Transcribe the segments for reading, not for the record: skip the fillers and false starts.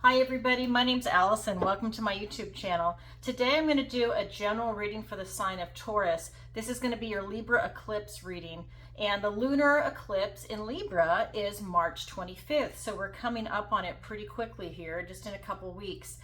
Hi everybody, my name's Allison. Welcome to my YouTube channel. Today I'm going to do a general reading for the sign of Taurus. This is going to be your Libra eclipse reading. And the lunar eclipse in Libra is March 25th. So we're coming up on it pretty quickly here, just in a couple weeks.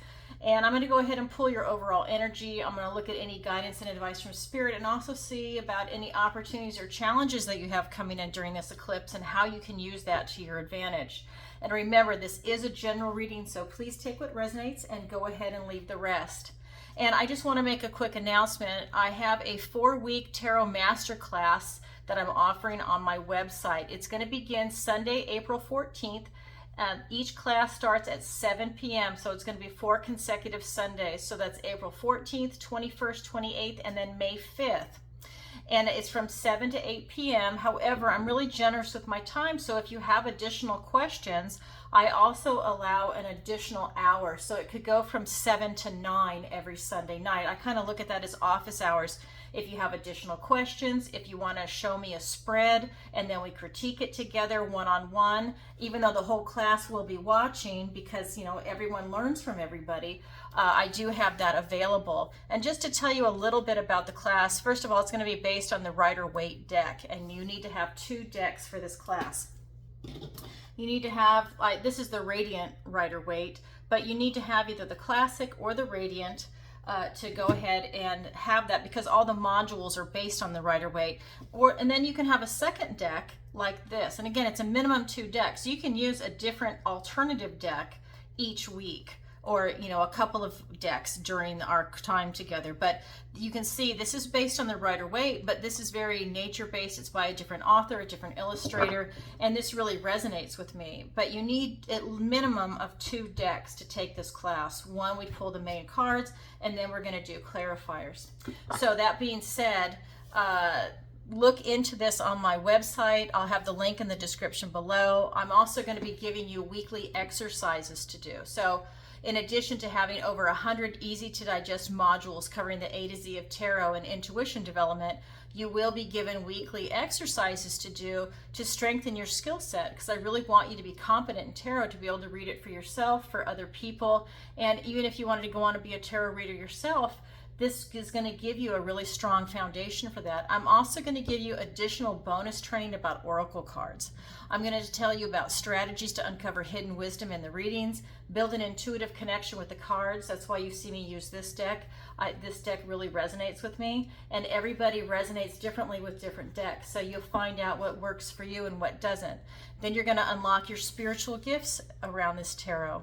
And I'm going to go ahead and pull your overall energy. I'm going to look at any guidance and advice from Spirit and also see about any opportunities or challenges that you have coming in during this eclipse and how you can use that to your advantage. And remember, this is a general reading, so please take what resonates and go ahead and leave the rest. And I just want to make a quick announcement. I have a 4-week tarot masterclass that I'm offering on my website. It's going to begin Sunday, April 14th. Each class starts at 7 p.m., so it's going to be 4 consecutive Sundays. So that's April 14th, 21st, 28th, and then May 5th. And it's from 7 to 8 p.m. However, I'm really generous with my time, so if you have additional questions, I also allow an additional hour. So it could go from 7 to 9 every Sunday night. I kind of look at that as office hours. If you have additional questions, if you want to show me a spread, and then we critique it together one-on-one, even though the whole class will be watching because, you know, everyone learns from everybody, I do have that available. And just to tell you a little bit about the class, first of all, it's going to be based on the Rider-Waite deck, and you need to have 2 decks for this class. You need to have, this is the Radiant Rider-Waite, but you need to have either the Classic or the Radiant to go ahead and have that, because all the modules are based on the Rider-Waite. And then you can have a second deck like this. And again, it's a minimum 2 decks. You can use a different alternative deck each week, or, you know, a couple of decks during our time together. But you can see this is based on the Rider-Waite, but this is very nature-based. It's by a different author, a different illustrator, and this really resonates with me. But you need a minimum of 2 decks to take this class. One, we pull the main cards, and then we're going to do clarifiers. So that being said, look into this on my website. I'll have the link in the description below. I'm also going to be giving you weekly exercises to do. So in addition to having over 100 easy to digest modules covering the A to Z of tarot and intuition development, you will be given weekly exercises to do to strengthen your skill set, because I really want you to be competent in tarot, to be able to read it for yourself, for other people. And even if you wanted to go on to be a tarot reader yourself, this is going to give you a really strong foundation for that. I'm also going to give you additional bonus training about oracle cards. I'm going to tell you about strategies to uncover hidden wisdom in the readings, build an intuitive connection with the cards. That's why you see me use this deck. This deck really resonates with me, and everybody resonates differently with different decks. So you'll find out what works for you and what doesn't. Then you're going to unlock your spiritual gifts around this tarot.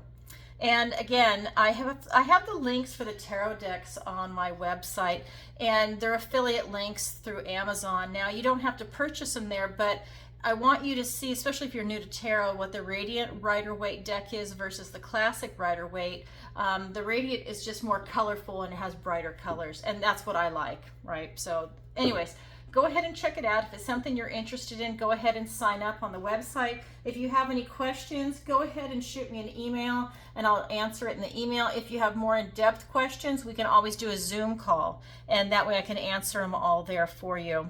And again, I have the links for the tarot decks on my website, and they're affiliate links through Amazon. Now, you don't have to purchase them there, but I want you to see, especially if you're new to tarot, what the Radiant Rider-Waite deck is versus the Classic Rider-Waite. The Radiant is just more colorful and it has brighter colors, and that's what I like, right? So anyways, go ahead and check it out. If it's something you're interested in, go ahead and sign up on the website. If you have any questions, go ahead and shoot me an email and I'll answer it in the email. If you have more in-depth questions, we can always do a Zoom call, and that way I can answer them all there for you.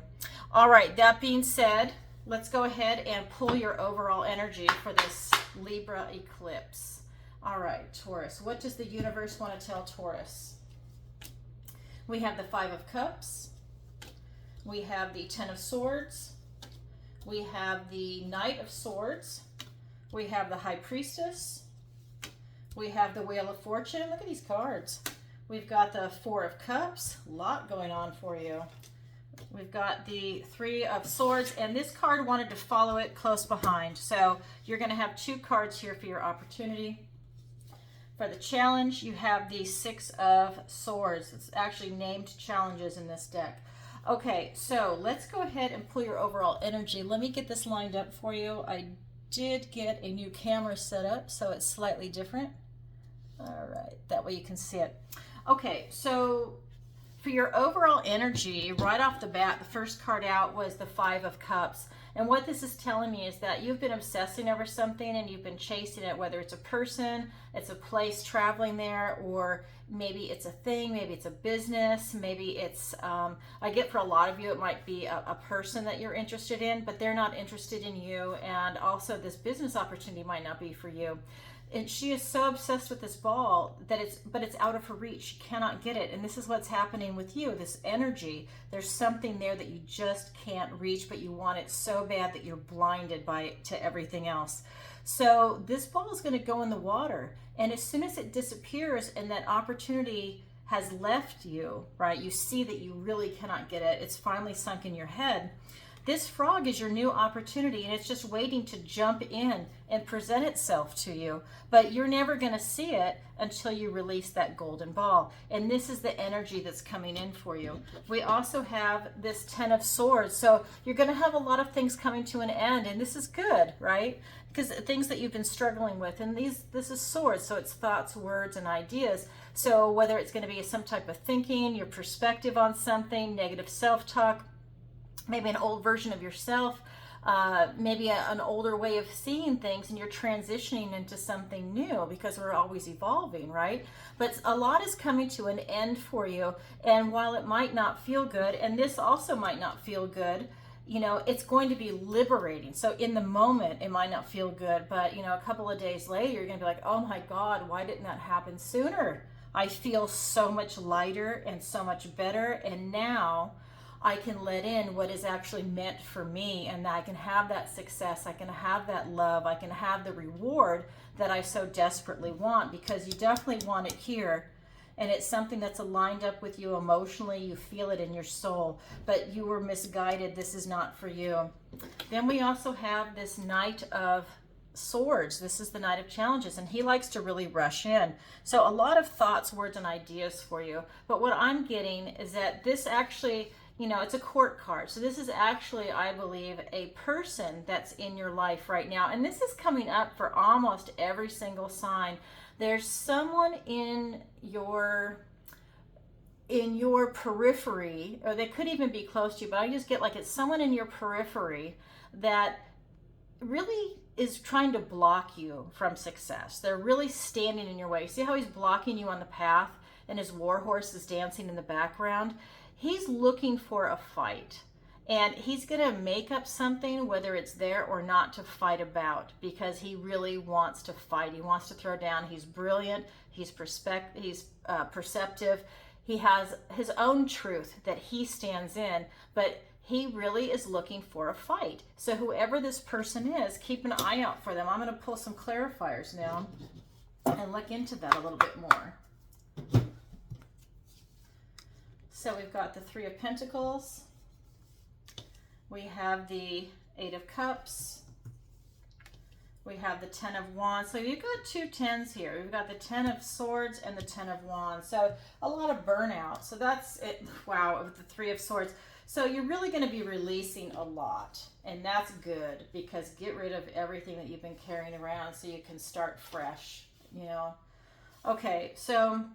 All right, that being said, let's go ahead and pull your overall energy for this Libra eclipse. All right, Taurus, what does the universe want to tell Taurus? We have the 5 of Cups. We have the 10 of Swords. We have the Knight of Swords. We have the High Priestess. We have the Wheel of Fortune. Look at these cards. We've got the 4 of Cups. A lot going on for you. We've got the 3 of Swords, and this card wanted to follow it close behind. So you're going to have 2 cards here for your opportunity. For the challenge, you have the 6 of Swords. It's actually named challenges in this deck. Okay, so let's go ahead and pull your overall energy. Let me get this lined up for you. I did get a new camera set up, so it's slightly different. All right, that way you can see it. Okay, so for your overall energy, right off the bat, the first card out was the 5 of Cups. And what this is telling me is that you've been obsessing over something and you've been chasing it, whether it's a person, it's a place, traveling there, or maybe it's a thing, maybe it's a business, maybe it's, I get for a lot of you, it might be a person that you're interested in, but they're not interested in you. And also this business opportunity might not be for you. and she is so obsessed with this ball that it's out of her reach. She cannot get it. And this is what's happening with you, this energy. There's something there that you just can't reach, but you want it so bad that you're blinded by it to everything else. So this ball is going to go in the water. And as soon as it disappears and that opportunity has left you, right, you see that you really cannot get it. It's finally sunk in your head. This frog is your new opportunity, and it's just waiting to jump in and present itself to you. But you're never going to see it until you release that golden ball. And this is the energy that's coming in for you. We also have this 10 of Swords. So you're going to have a lot of things coming to an end, and this is good, right? Because things that you've been struggling with, and this is swords, so it's thoughts, words, and ideas. So whether it's going to be some type of thinking, your perspective on something, negative self-talk, maybe an old version of yourself, maybe an older way of seeing things, and you're transitioning into something new because we're always evolving, right? But a lot is coming to an end for you, and while it might not feel good, and this also might not feel good, you know, it's going to be liberating. So in the moment, it might not feel good, but, you know, a couple of days later, you're going to be like, oh my God, why didn't that happen sooner? I feel so much lighter and so much better, and now I can let in what is actually meant for me, and I can have that success, I can have that love, I can have the reward that I so desperately want, because you definitely want it here. And it's something that's aligned up with you emotionally. You feel it in your soul, but you were misguided. This is not for you. Then we also have this Knight of Swords. This is the Knight of Challenges, and he likes to really rush in. So a lot of thoughts, words, and ideas for you. But what I'm getting is that this actually, you know, it's a court card. So this is actually, I believe, a person that's in your life right now. And this is coming up for almost every single sign. There's someone in your periphery, or they could even be close to you, but I just get like it's someone in your periphery that really is trying to block you from success. They're really standing in your way. See how he's blocking you on the path and his war horse is dancing in the background? He's looking for a fight. And he's going to make up something, whether it's there or not, to fight about, because he really wants to fight. He wants to throw down. He's brilliant. He's perceptive. He has his own truth that he stands in, but he really is looking for a fight. So whoever this person is, keep an eye out for them. I'm going to pull some clarifiers now and look into that a little bit more. So we've got the Three of Pentacles. We have the Eight of Cups. We have the 10 of Wands. So you've got two 10s here. We've got the 10 of Swords and the 10 of Wands. So a lot of burnout. So that's it. Wow, with the 3 of Swords. So you're really going to be releasing a lot. And that's good, because get rid of everything that you've been carrying around so you can start fresh, you know. Okay, so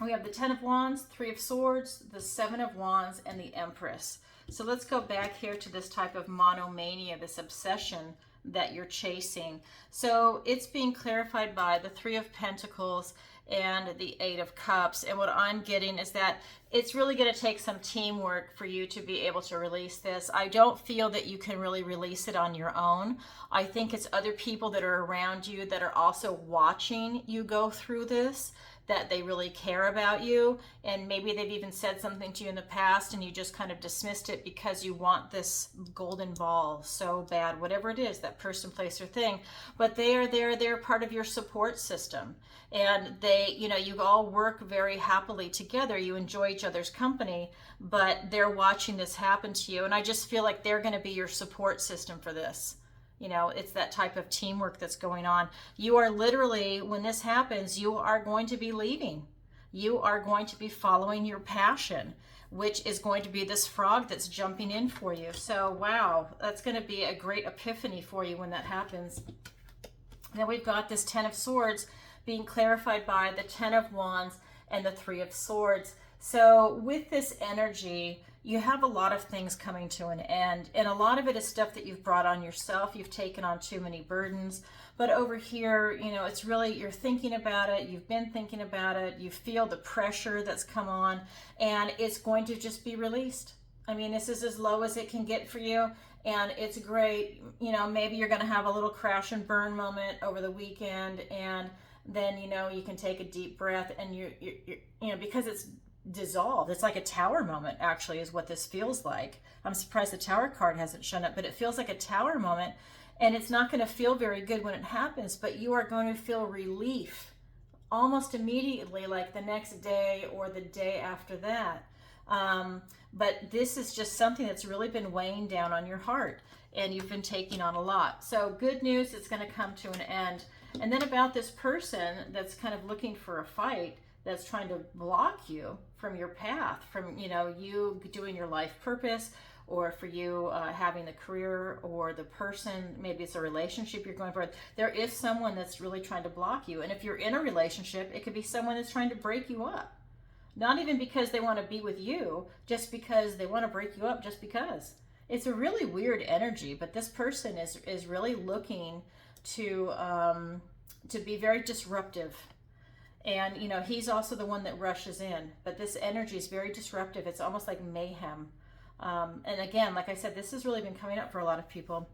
we have the 10 of Wands, 3 of Swords, the 7 of Wands, and the Empress. So let's go back here to this type of monomania, this obsession that you're chasing. So it's being clarified by the 3 of Pentacles and the 8 of Cups. And what I'm getting is that it's really going to take some teamwork for you to be able to release this. I don't feel that you can really release it on your own. I think it's other people that are around you that are also watching you go through this, that they really care about you, and maybe they've even said something to you in the past and you just kind of dismissed it because you want this golden ball so bad, whatever it is, that person, place, or thing. But they are there, they're part of your support system, and they, you know, you all work very happily together, you enjoy each other's company, but they're watching this happen to you, and I just feel like they're going to be your support system for this. You know, it's that type of teamwork that's going on. You are literally, when this happens, you are going to be leaving. You are going to be following your passion, which is going to be this frog that's jumping in for you. So, wow, that's going to be a great epiphany for you when that happens. Then we've got this 10 of Swords being clarified by the 10 of Wands and the 3 of Swords. So with this energy, you have a lot of things coming to an end, and a lot of it is stuff that you've brought on yourself. You've taken on too many burdens. But over here, you know, it's really, you're thinking about it, you've been thinking about it, you feel the pressure that's come on, and it's going to just be released. I mean, this is as low as it can get for you, and it's great. You know, maybe you're going to have a little crash and burn moment over the weekend, and then, you know, you can take a deep breath, and you know, because it's dissolved, it's like a tower moment, actually, is what this feels like. I'm surprised the tower card hasn't shown up, but it feels like a tower moment, and it's not going to feel very good when it happens, but you are going to feel relief almost immediately, like the next day or the day after that. But this is just something that's really been weighing down on your heart, and you've been taking on a lot. So good news, it's going to come to an end. And then about this person that's kind of looking for a fight, that's trying to block you from your path, from, you know, you doing your life purpose, or for you having the career, or the person, maybe it's a relationship you're going for. There is someone that's really trying to block you. And if you're in a relationship, it could be someone that's trying to break you up. Not even because they want to be with you, just because they want to break you up, just because. It's a really weird energy, but this person is really looking to be very disruptive. And, you know, he's also the one that rushes in, but this energy is very disruptive. It's almost like mayhem. And again, like I said, this has really been coming up for a lot of people.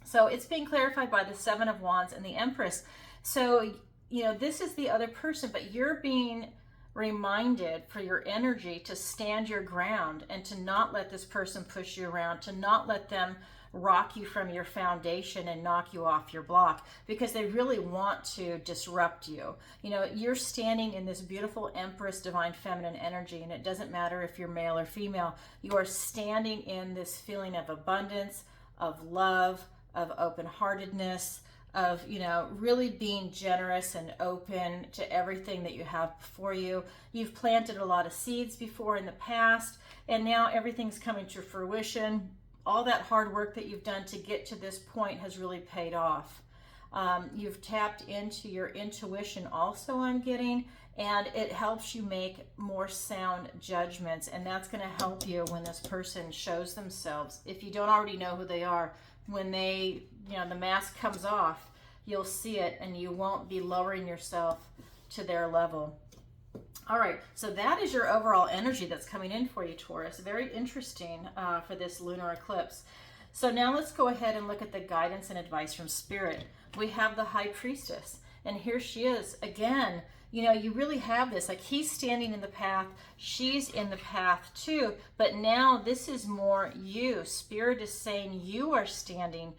So it's being clarified by the Seven of Wands and the Empress. So, you know, this is the other person, but you're being reminded for your energy to stand your ground and to not let this person push you around, to not let them rock you from your foundation and knock you off your block, because they really want to disrupt you. You know, you're standing in this beautiful Empress, divine feminine energy, and it doesn't matter if you're male or female. You are standing in this feeling of abundance, of love, of open-heartedness, of, you know, really being generous and open to everything that you have before you. You've planted a lot of seeds before in the past, and now everything's coming to fruition. All that hard work that you've done to get to this point has really paid off. You've tapped into your intuition also, I'm getting, and it helps you make more sound judgments, and that's going to help you when this person shows themselves. If you don't already know who they are, when they, you know, the mask comes off, you'll see it, and you won't be lowering yourself to their level. All right, so that is your overall energy that's coming in for you, Taurus. Very interesting for this lunar eclipse. So now let's go ahead and look at the guidance and advice from Spirit. We have the High Priestess, and here she is. Again, you know, you really have this, like he's standing in the path, she's in the path too, but now this is more you. Spirit is saying you are standing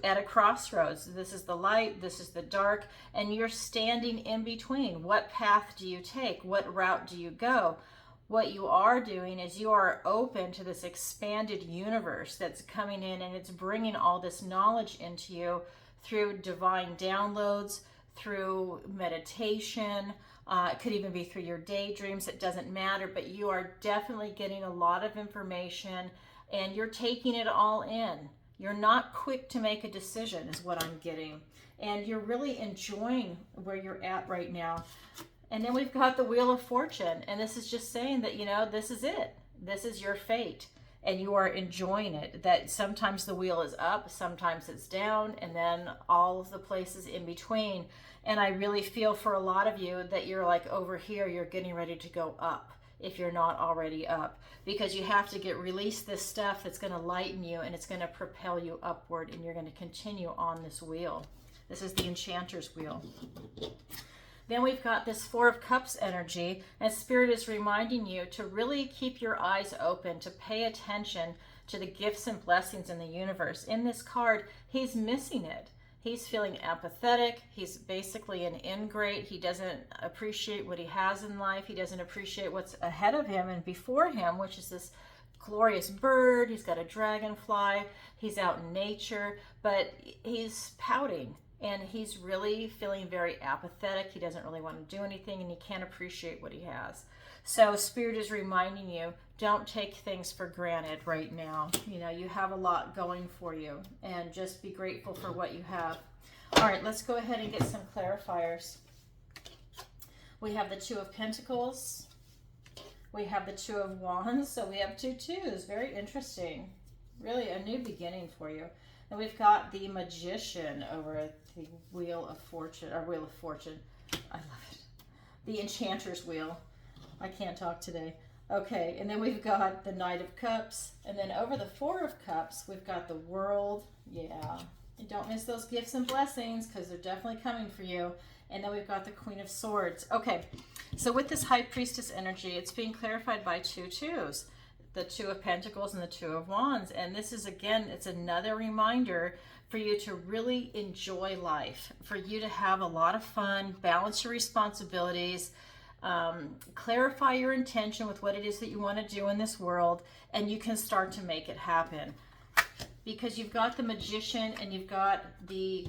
at a crossroads. This is the light, this is the dark, and you're standing in between. What path do you take? What route do you go? What you are doing is you are open to this expanded universe that's coming in, and it's bringing all this knowledge into you through divine downloads, through meditation. It could even be through your daydreams. It doesn't matter, but you are definitely getting a lot of information, and you're taking it all in. You're not quick to make a decision is what I'm getting. And you're really enjoying where you're at right now. And then we've got the Wheel of Fortune. And this is just saying that, you know, this is it. This is your fate. And you are enjoying it. That sometimes the wheel is up, sometimes it's down, and then all of the places in between. And I really feel for a lot of you that you're like over here, you're getting ready to go up, if you're not already up, because you have to release this stuff that's going to lighten you, and it's going to propel you upward, and you're going to continue on this wheel. This is the Enchanter's Wheel. Then we've got this Four of Cups energy, and Spirit is reminding you to really keep your eyes open, to pay attention to the gifts and blessings in the universe. In this card, he's missing it. He's feeling apathetic. He's basically an ingrate. He doesn't appreciate what he has in life. He doesn't appreciate what's ahead of him and before him, which is this glorious bird. He's got a dragonfly. He's out in nature, but he's pouting, and he's really feeling very apathetic. He doesn't really want to do anything, and he can't appreciate what he has. So Spirit is reminding you, don't take things for granted right now. You know, you have a lot going for you, and just be grateful for what you have. All right, let's go ahead and get some clarifiers. We have the Two of Pentacles. We have the Two of Wands. So we have two twos. Very interesting. Really a new beginning for you. And we've got the Magician over the Wheel of Fortune, or Wheel of Fortune. I love it. The Enchanter's Wheel. I can't talk today. Okay, and then we've got the Knight of Cups, and then over the Four of Cups, we've got the World. Yeah, and don't miss those gifts and blessings because they're definitely coming for you. And then we've got the Queen of Swords. Okay, so with this High Priestess energy, it's being clarified by two twos, the Two of Pentacles and the Two of Wands. And this is, again, it's another reminder for you to really enjoy life, for you to have a lot of fun, balance your responsibilities, clarify your intention with what it is that you want to do in this world, and you can start to make it happen. Because you've got the Magician and you've got the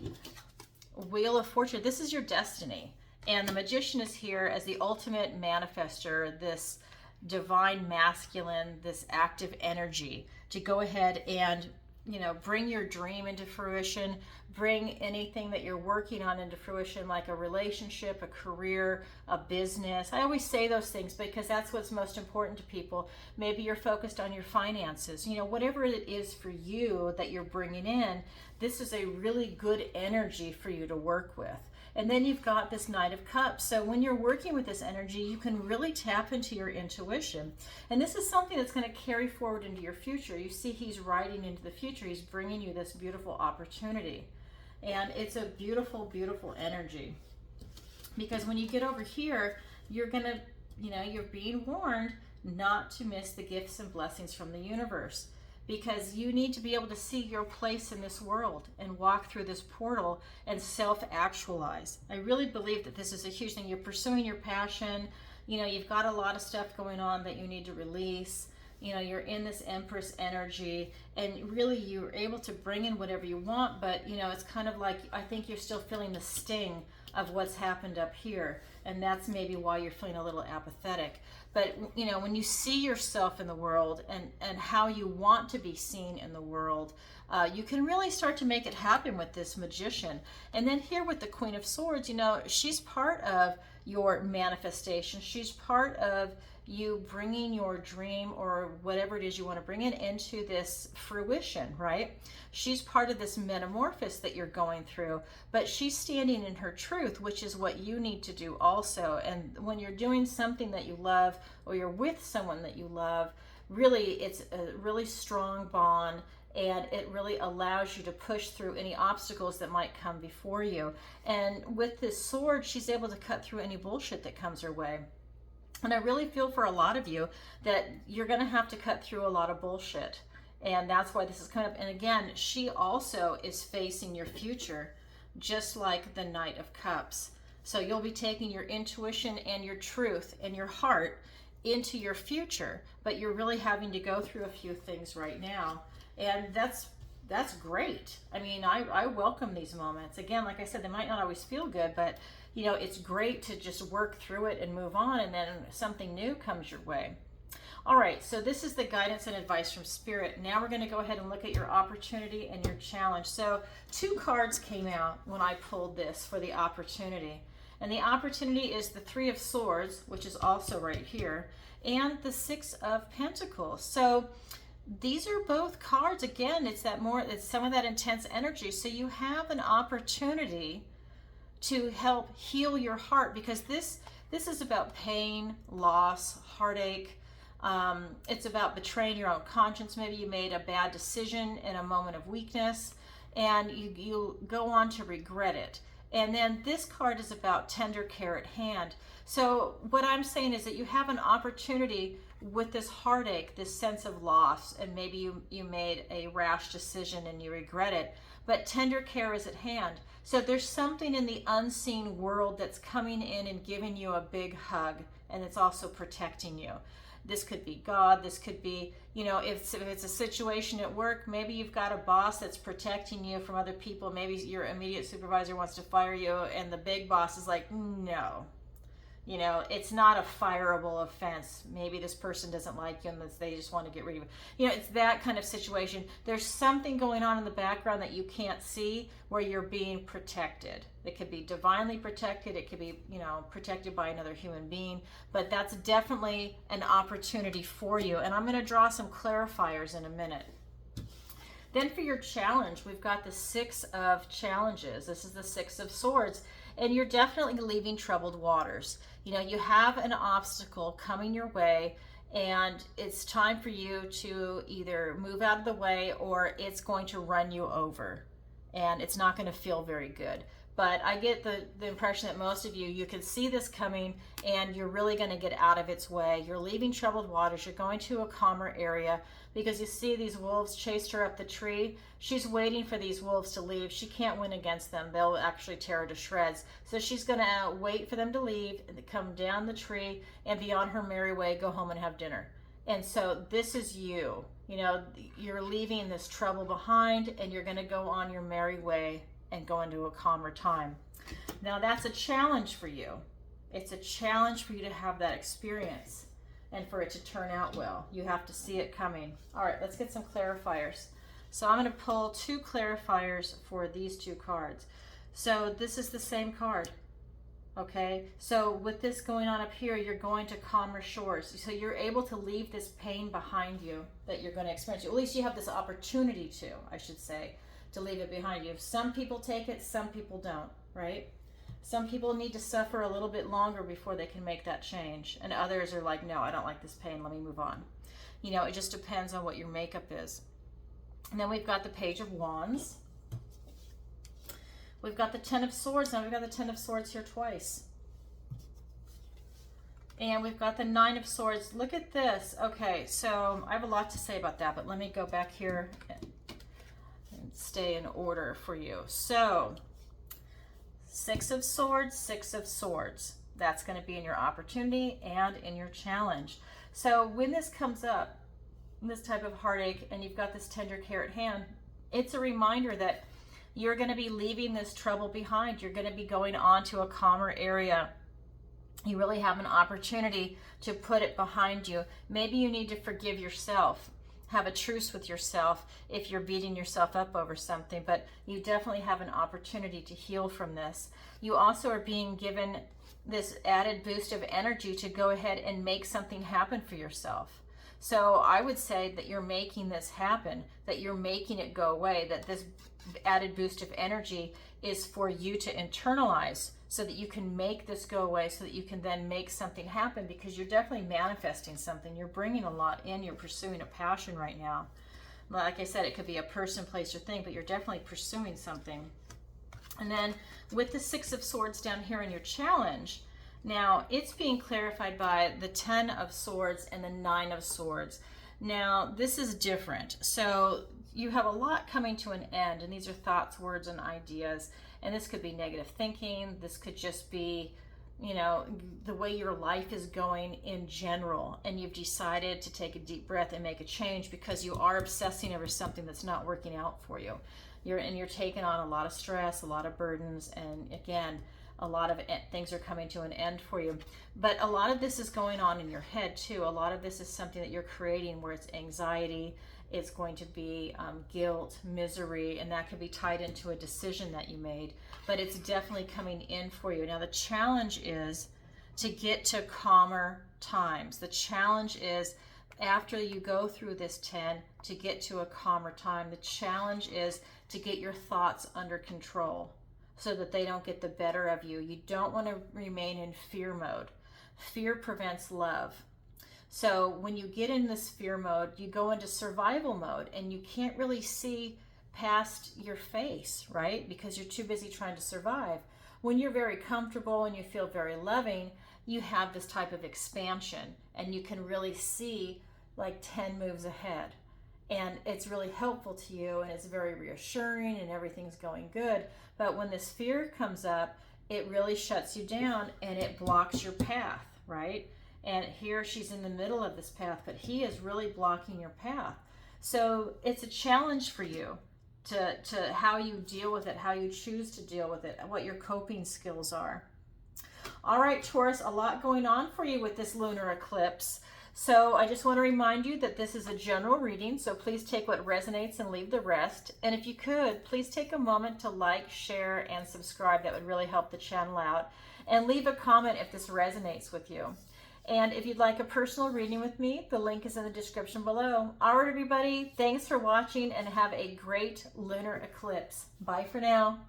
Wheel of Fortune. This is your destiny. And the Magician is here as the ultimate manifester, this divine masculine, this active energy to go ahead and, you know, bring your dream into fruition, bring anything that you're working on into fruition, like a relationship, a career, a business. I always say those things because that's what's most important to people. Maybe you're focused on your finances, you know, whatever it is for you that you're bringing in, this is a really good energy for you to work with. And then you've got this Knight of Cups. So when you're working with this energy, you can really tap into your intuition. And this is something that's going to carry forward into your future. You see, he's riding into the future. He's bringing you this beautiful opportunity. And it's a beautiful, beautiful energy. Because when you get over here, you're going to, you know, you're being warned not to miss the gifts and blessings from the universe. Because you need to be able to see your place in this world and walk through this portal and self-actualize. I really believe that this is a huge thing. You're pursuing your passion. You know, you've got a lot of stuff going on that you need to release. You know, you're in this Empress energy, and really you're able to bring in whatever you want, but, you know, it's kind of like, I think you're still feeling the sting of what's happened up here, and that's maybe why you're feeling a little apathetic. But, you know, when you see yourself in the world and how you want to be seen in the world, you can really start to make it happen with this Magician. And then here with the Queen of Swords, you know, she's part of your manifestation. She's part of you bringing your dream or whatever it is you want to bring in into this fruition, right? She's part of this metamorphosis that you're going through, but she's standing in her truth, which is what you need to do also. And when you're doing something that you love, or you're with someone that you love, really it's a really strong bond, and it really allows you to push through any obstacles that might come before you. And with this sword, she's able to cut through any bullshit that comes her way. And I really feel for a lot of you that you're going to have to cut through a lot of bullshit. And that's why this is coming up. And again, she also is facing your future, just like the Knight of Cups. So you'll be taking your intuition and your truth and your heart into your future, but you're really having to go through a few things right now. And that's great. I mean, I welcome these moments. Again, like I said, they might not always feel good, but you know, it's great to just work through it and move on, and then something new comes your way. All right, so this is the guidance and advice from Spirit. Now we're going to go ahead and look at your opportunity and your challenge. So 2 cards came out when I pulled this for the opportunity. And the opportunity is the 3 of Swords, which is also right here, and the 6 of Pentacles. So these are both cards. Again, it's some of that intense energy. So you have an opportunity to help heal your heart, because this is about pain, loss, heartache. It's about betraying your own conscience. Maybe you made a bad decision in a moment of weakness, and you go on to regret it. And then this card is about tender care at hand. So what I'm saying is that you have an opportunity with this heartache, this sense of loss, and maybe you made a rash decision and you regret it, but tender care is at hand. So there's something in the unseen world that's coming in and giving you a big hug, and it's also protecting you. This could be God. This could be, you know, if it's a situation at work, maybe you've got a boss that's protecting you from other people. Maybe your immediate supervisor wants to fire you, and the big boss is like, no. You know, it's not a fireable offense. Maybe this person doesn't like you and they just want to get rid of you. You know, it's that kind of situation. There's something going on in the background that you can't see where you're being protected. It could be divinely protected. It could be, you know, protected by another human being. But that's definitely an opportunity for you. And I'm going to draw some clarifiers in a minute. Then for your challenge, we've got the 6 of Challenges. This is the 6 of Swords. And you're definitely leaving troubled waters. You know, you have an obstacle coming your way, and it's time for you to either move out of the way or it's going to run you over, and it's not going to feel very good. But I get the impression that most of you can see this coming, and you're really going to get out of its way. You're leaving troubled waters. You're going to a calmer area, because you see these wolves chased her up the tree. She's waiting for these wolves to leave. She can't win against them. They'll actually tear her to shreds. So she's going to wait for them to leave, come down the tree, and be on her merry way, go home and have dinner. And so this is you. You know, you're leaving this trouble behind, and you're going to go on your merry way and go into a calmer time. Now that's a challenge for you. It's a challenge for you to have that experience and for it to turn out well. You have to see it coming. All right, let's get some clarifiers. So I'm going to pull 2 clarifiers for these 2 cards. So this is the same card. Okay, so with this going on up here, you're going to calmer shores. So you're able to leave this pain behind you that you're going to experience. At least you have this opportunity to, I should say, to leave it behind you. Some people take it, some people don't, right? Some people need to suffer a little bit longer before they can make that change. And others are like, no, I don't like this pain, let me move on. You know, it just depends on what your makeup is. And then we've got the Page of Wands. We've got the Ten of Swords. Now we've got the Ten of Swords here twice. And we've got the Nine of Swords. Look at this. Okay, so I have a lot to say about that, but let me go back here and stay in order for you. So 6 of Swords, 6 of Swords. That's going to be in your opportunity and in your challenge. So when this comes up, this type of heartache, and you've got this tender care at hand, it's a reminder that you're going to be leaving this trouble behind. You're going to be going on to a calmer area. You really have an opportunity to put it behind you. Maybe you need to forgive yourself. Have a truce with yourself if you're beating yourself up over something, but you definitely have an opportunity to heal from this. You also are being given this added boost of energy to go ahead and make something happen for yourself. So I would say that you're making this happen, that you're making it go away, that this added boost of energy is for you to internalize so that you can make this go away, so that you can then make something happen, because you're definitely manifesting something. You're bringing a lot in. You're pursuing a passion right now. Like I said, it could be a person, place, or thing, but you're definitely pursuing something. And then with the 6 of Swords down here in your challenge, now it's being clarified by the 10 of Swords and the 9 of Swords. Now this is different. So you have a lot coming to an end, and these are thoughts, words, and ideas. And this could be negative thinking. This could just be, you know, the way your life is going in general, and you've decided to take a deep breath and make a change because you are obsessing over something that's not working out for you. You're taking on a lot of stress, a lot of burdens, and again, a lot of things are coming to an end for you. But a lot of this is going on in your head too. A lot of this is something that you're creating, where it's anxiety, it's going to be guilt, misery, and that could be tied into a decision that you made. But it's definitely coming in for you. Now the challenge is to get to calmer times. The challenge is, after you go through this 10, to get to a calmer time. The challenge is to get your thoughts under control so that they don't get the better of you. You don't want to remain in fear mode. Fear prevents love. So when you get in this fear mode, you go into survival mode, and you can't really see past your face, right? Because you're too busy trying to survive. When you're very comfortable and you feel very loving, you have this type of expansion, and you can really see like 10 moves ahead. And it's really helpful to you, and it's very reassuring, and everything's going good. But when this fear comes up, it really shuts you down, and it blocks your path, right? And here she's in the middle of this path, but he is really blocking your path. So it's a challenge for you to how you deal with it, how you choose to deal with it, what your coping skills are. All right, Taurus, a lot going on for you with this lunar eclipse. So I just want to remind you that this is a general reading, so please take what resonates and leave the rest. And if you could, please take a moment to like, share, and subscribe. That would really help the channel out. And leave a comment if this resonates with you. And if you'd like a personal reading with me, the link is in the description below. All right, everybody, thanks for watching, and have a great lunar eclipse. Bye for now.